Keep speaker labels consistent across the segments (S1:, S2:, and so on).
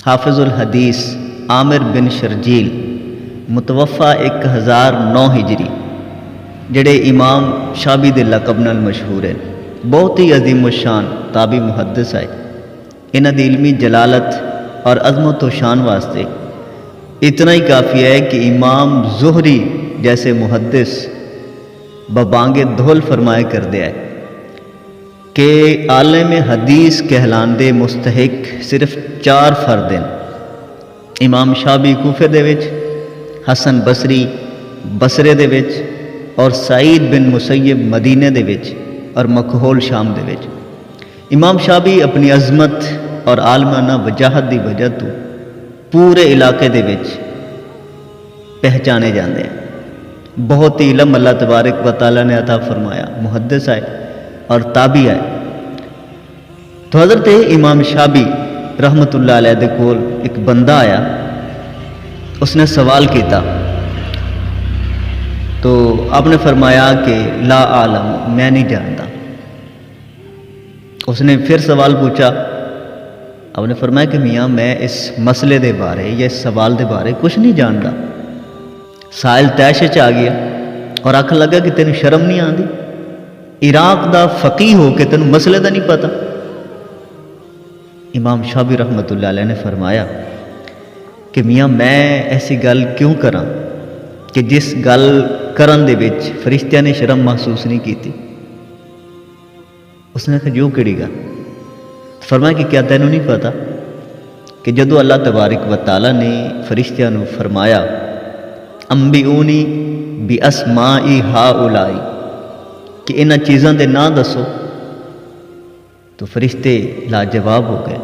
S1: حافظ الحدیث عامر بن شرجیل متوفا 1009 ہجری جڑے امام شابی دے لقب نال مشہور ہیں، بہت ہی عظیم الشان تابعی محدث ہے۔ انہاں دی علمی جلالت اور عظمت و شان واسطے اتنا ہی کافی ہے کہ امام زہری جیسے محدث ببانگ دھول فرمائے کر دیا ہے کہ عالم حدیث کہلاندے مستحق صرف 4 فرد ہیں: امام شابی کوفے دے وچ، حسن بصری بصرے دے وچ، اور سعید بن مسیب مدینے دے وچ، اور مکحول شام دے وچ۔ امام شابی اپنی عظمت اور عالمانہ وجاہت دی وجہ تو پورے علاقے دے وچ پہچانے جاندے ہیں۔ بہت ہی علم اللہ تبارک و تعالیٰ نے عطا فرمایا، محدث ہے اور تابعی ہے۔ تو حضرت امام شابی رحمت اللہ علیہ دے کول ایک بندہ آیا، اس نے سوال کیتا تو آپ نے فرمایا کہ لا عالم، میں نہیں جانتا۔ اس نے پھر سوال پوچھا، آپ نے فرمایا کہ میاں میں اس مسئلے دے بارے یا اس سوال دے بارے کچھ نہیں جانتا۔ سائل تیش آ گیا اور آکھن لگا کہ تینوں شرم نہیں آندی؟ عراق دا فقیہ ہو کے تینوں مسئلے دا نہیں پتا؟ امام شابی رحمت اللہ علیہ نے فرمایا کہ میاں میں ایسی گل کیوں کراں کہ جس گل کرن دے وچ فرشتیاں نے شرم محسوس نہیں کیتی۔ اس نے کہا جو کیڑی گل؟ فرمایا کہ کیا تینوں نہیں پتا کہ جدو اللہ تبارک و تعالیٰ نے فرشتیاں نو فرمایا انبئونی باسماء ہؤلاء کہ انہاں چیزاں دے نام دسو، تو فرشتے لاجواب ہو گئے،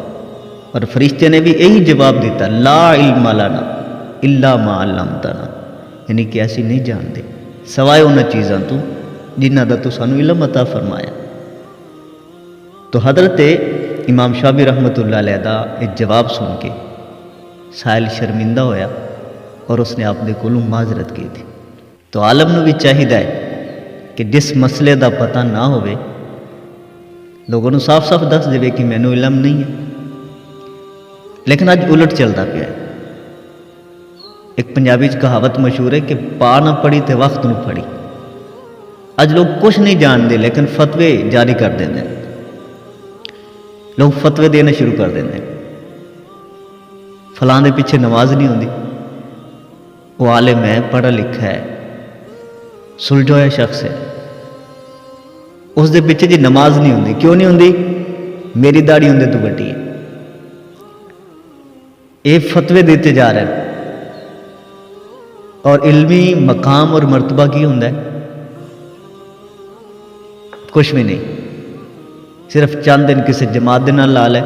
S1: اور فرشتے نے بھی یہی جواب دیتا لا علم لنا الا ما علمتنا، یعنی کہ ایسی نہیں جانتے سوائے انہاں چیزاں تو جنہاں دا تو سانو علم عطا فرمایا۔ تو حضرت امام شابی رحمت اللہ علیہ دا ایک جواب سن کے سائل شرمندہ ہویا اور اس نے اپنے کولوں معذرت کی تھی۔ تو عالم نو بھی چاہیے کہ جس مسئلے دا پتہ نہ ہوئے لوگوں نو صاف صاف دس دے کہ مینوں علم نہیں ہے۔ لیکن اج الٹ چلتا پیا ہے۔ ایک پنجابی کہاوت مشہور ہے کہ پا نہ پڑھی تے وقت نو پڑھی۔ اج لوگ کچھ نہیں جانتے لیکن فتوے جاری کر دیں، لوگ فتوے دینے شروع کر دیں۔ فلاں دے پیچھے نماز نہیں ہوندی، وہ عالم ہے، پڑھا لکھا ہے، سلجھویا شخص ہے، اس دے پیچھے جی نماز نہیں ہوندی۔ کیوں نہیں ہوندی؟ میری داڑھی ہوندے تو بٹی ہے۔ یہ فتوے دیتے جا رہے ہیں، اور علمی مقام اور مرتبہ کی ہوندا ہے؟ کچھ بھی نہیں، صرف چند دن کسی جماعت دے نال لا لے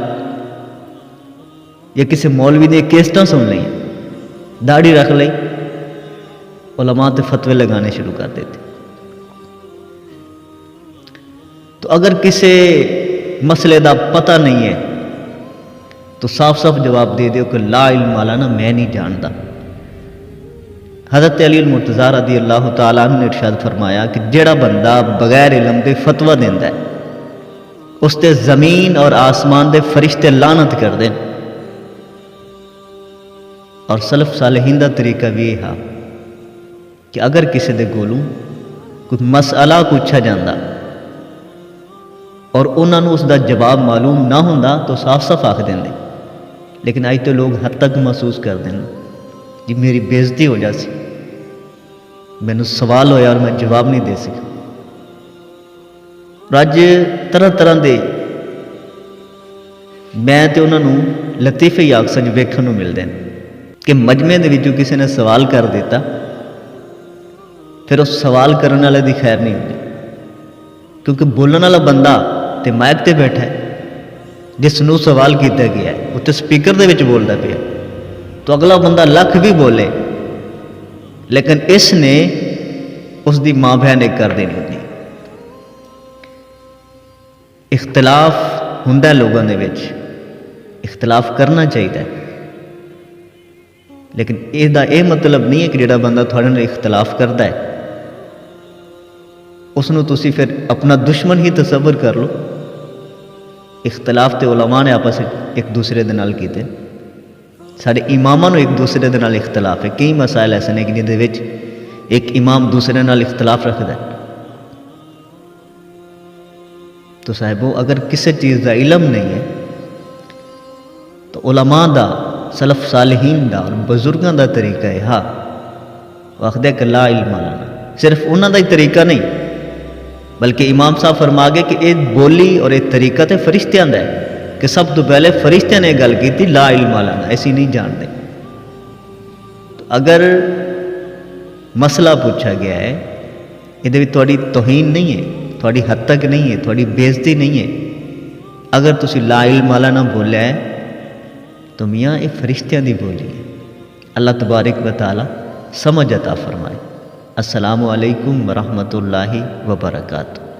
S1: یا کسی مولوی نے کیسٹاں سن لیں، داڑھی رکھ لئی، علماء تے فتوے لگانے شروع کر دیتے۔ تو اگر کسی مسئلے دا پتہ نہیں ہے تو صاف صاف جواب دے دیو کہ لا علم لنا، میں نہیں جانتا۔ حضرت علی المرتضیٰ رضی اللہ تعالیٰ عنہ نے ارشاد فرمایا کہ جڑا بندہ بغیر علم دے فتویٰ دیندا ہے اس تے زمین اور آسمان دے فرشتے لعنت کر دیں۔ اور سلف صالحین دا طریقہ بھی یہ ہے کہ اگر کسی دے کولوں کوئی مسئلہ پوچھا جاندہ اور انہوں نے اس دا جواب معلوم نہ ہوندا تو صاف صاف آکھ دیں۔ لیکن آج تو لوگ حد تک محسوس کر دیں جی میری بےزتی ہو جاسی، مینوں سوال ہویا اور میں جواب نہیں دے سکا۔ اج طرح طرح دے میں تے انہوں نے لطیفے ہی اکثر ویکھن نوں ملدے ہیں کہ مجمع دے وچوں کسی نے سوال کر دیتا، پھر اس سوال کرنے والے دی خیر نہیں ہوتی، کیونکہ بولنے والا بندہ تے مائک تے بیٹھا ہے، جس نو سوال کیتا گیا ہے وہ تے سپیکر دے وچ بولدا پیا، تو اگلا بندہ لکھ بھی بولے لیکن اس نے اس دی ماں بہن ایک کر دینی ہوتی۔ اختلاف ہوندا لوگوں دے وچ، اختلاف کرنا چاہیے، لیکن یہ مطلب نہیں ہے کہ جڑا بندہ تھوڑے نال اختلاف کرتا ہے اس نو تسی پھر اپنا دشمن ہی تصور کر لو۔ اختلاف تے علماء نے آپس ایک دوسرے دے نال کیتے، سارے اماموں ایک دوسرے دے نال اختلاف ہے. کئی مسائل ایسے نے کہ جہدے وچ ایک امام دوسرے نال اختلاف رکھتا ہے. تو صاحبو اگر کسی چیز دا علم نہیں ہے تو علماء دا سلف صالحین دا اور بزرگاں دا طریقہ ہے ہاں وقت ہے کہ لا علم لنا، صرف انہاں دا ہی طریقہ نہیں بلکہ امام صاحب فرما گئے کہ یہ بولی اور یہ طریقہ تے فرشتیاں دا ہے کہ سب تو پہلے فرشتیاں نے گل کی تھی لا علم لنا، ایسی نہیں جانتے. تو اگر مسئلہ پوچھا گیا ہے یہ تھوڑی توہین نہیں ہے، تھوڑی حد تک نہیں ہے، تھوڑی بےزتی نہیں ہے. اگر تسی لا علم نہ بولیا ہے تو میاں یہ فرشتیاں دی بولی ہے. اللہ تبارک و تعالی سمجھ عطا فرمائے. السلام علیکم ورحمۃ اللہ وبرکاتہ.